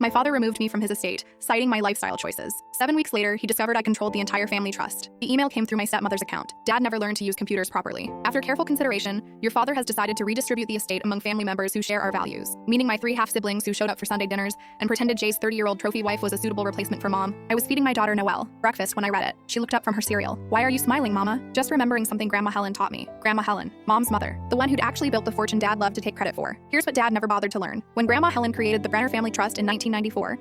My father removed me from his estate, citing my lifestyle choices. 7 weeks later, he discovered I controlled the entire family trust. The email came through my stepmother's account. Dad never learned to use computers properly. After careful consideration, your father has decided to redistribute the estate among family members who share our values, meaning my 3 half-siblings who showed up for Sunday dinners and pretended Jay's 30-year-old trophy wife was a suitable replacement for Mom. I was feeding my daughter Noelle breakfast when I read it. She looked up from her cereal. "Why are you smiling, Mama?" "Just remembering something Grandma Helen taught me." Grandma Helen, Mom's mother, the one who'd actually built the fortune Dad loved to take credit for. Here's what Dad never bothered to learn. When Grandma Helen created the Brenner Family Trust in 1994,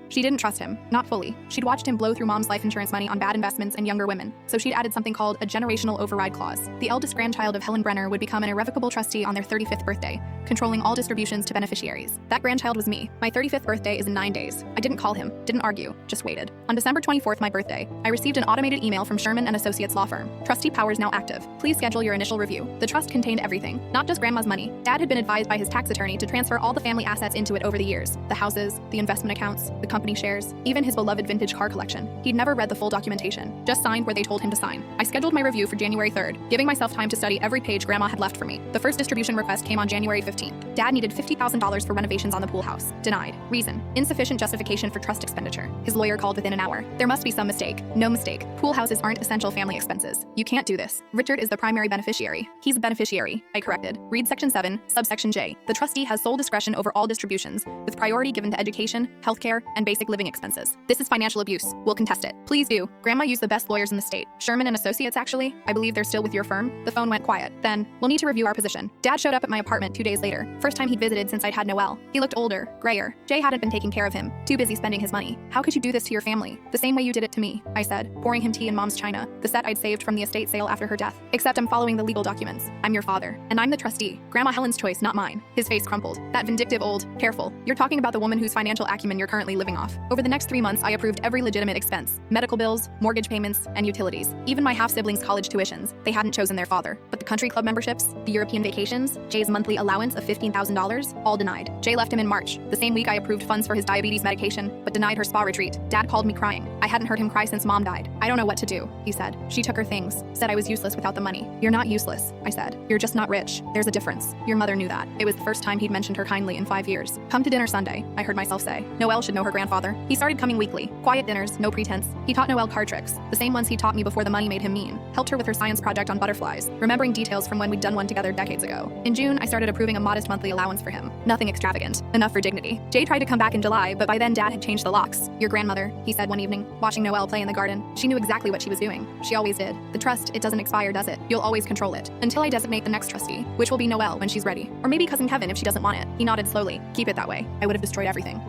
she didn't trust him, not fully. She'd watched him blow through Mom's life insurance money on bad investments and younger women, so she'd added something called a generational override clause. The eldest grandchild of Helen Brenner would become an irrevocable trustee on their 35th birthday, controlling all distributions to beneficiaries. That grandchild was me. My 35th birthday is in 9 days. I didn't call him, didn't argue, just waited. On December 24th, my birthday, I received an automated email from Sherman & Associates law firm. "Trustee powers now active. Please schedule your initial review." The trust contained everything, not just Grandma's money. Dad had been advised by his tax attorney to transfer all the family assets into it over the years. The houses, the investment accounts, the company shares, even his beloved vintage car collection. He'd never read the full documentation, just signed where they told him to sign. I scheduled my review for January 3rd, giving myself time to study every page Grandma had left for me. The first distribution request came on January 15th. Dad needed $50,000 for renovations on the pool house. Denied. Reason: insufficient justification for trust expenditure. His lawyer called within an hour. "There must be some mistake." "No mistake. Pool houses aren't essential family expenses. You can't do this. Richard is the primary beneficiary." "He's a beneficiary," I corrected. Read Section 7, subsection J. "The trustee has sole discretion over all distributions, with priority given to education, healthcare, and basic living expenses." This is financial abuse. We'll contest it. "Please do. Grandma used the best lawyers in the state. Sherman & Associates, actually. I believe they're still with your firm." The phone went quiet. Then, "We'll need to review our position." Dad showed up at my apartment 2 days later. First time he'd visited since I'd had Noelle. He looked older, grayer. Jay hadn't been taking care of him, too busy spending his money. "How could you do this to your family?" "The same way you did it to me," I said, pouring him tea in Mom's china, the set I'd saved from the estate sale after her death. "Except I'm following the legal documents. I'm your father, and I'm the trustee. Grandma Helen's choice, not mine." His face crumpled. "That vindictive old, careful. You're talking about the woman whose financial acumen you're currently living off." Over the next 3 months, I approved every legitimate expense: medical bills, mortgage payments, and utilities. Even my half-siblings' college tuitions. They hadn't chosen their father. But the country club memberships, the European vacations, Jay's monthly allowance of $15,000, all denied. Jay left him in March. The same week I approved funds for his diabetes medication, but denied her spa retreat. Dad called me crying. I hadn't heard him cry since Mom died. "I don't know what to do," he said. "She took her things, said I was useless without the money." "You're not useless," I said. "You're just not rich. There's a difference." Your mother knew that. It was the first time he'd mentioned her kindly in 5 years. "Come to dinner Sunday," I heard myself say. Noelle should know her grandfather. He started coming weekly. Quiet dinners, no pretense. He taught Noelle card tricks, the same ones he taught me before the money made him mean. Helped her with her science project on butterflies, remembering details from when we'd done one together decades ago. In June, I started approving a modest monthly allowance for him. Nothing extravagant. Enough for dignity. Jay tried to come back in July, but by then Dad had changed the locks. "Your grandmother," he said one evening, watching Noelle play in the garden. "She knew exactly what she was doing. She always did. The trust, it doesn't expire, does it? You'll always control it. Until I designate the next trustee, which will be Noelle when she's ready. Or maybe Cousin Kevin if she doesn't want it." He nodded slowly. "Keep it that way. I would have destroyed everything."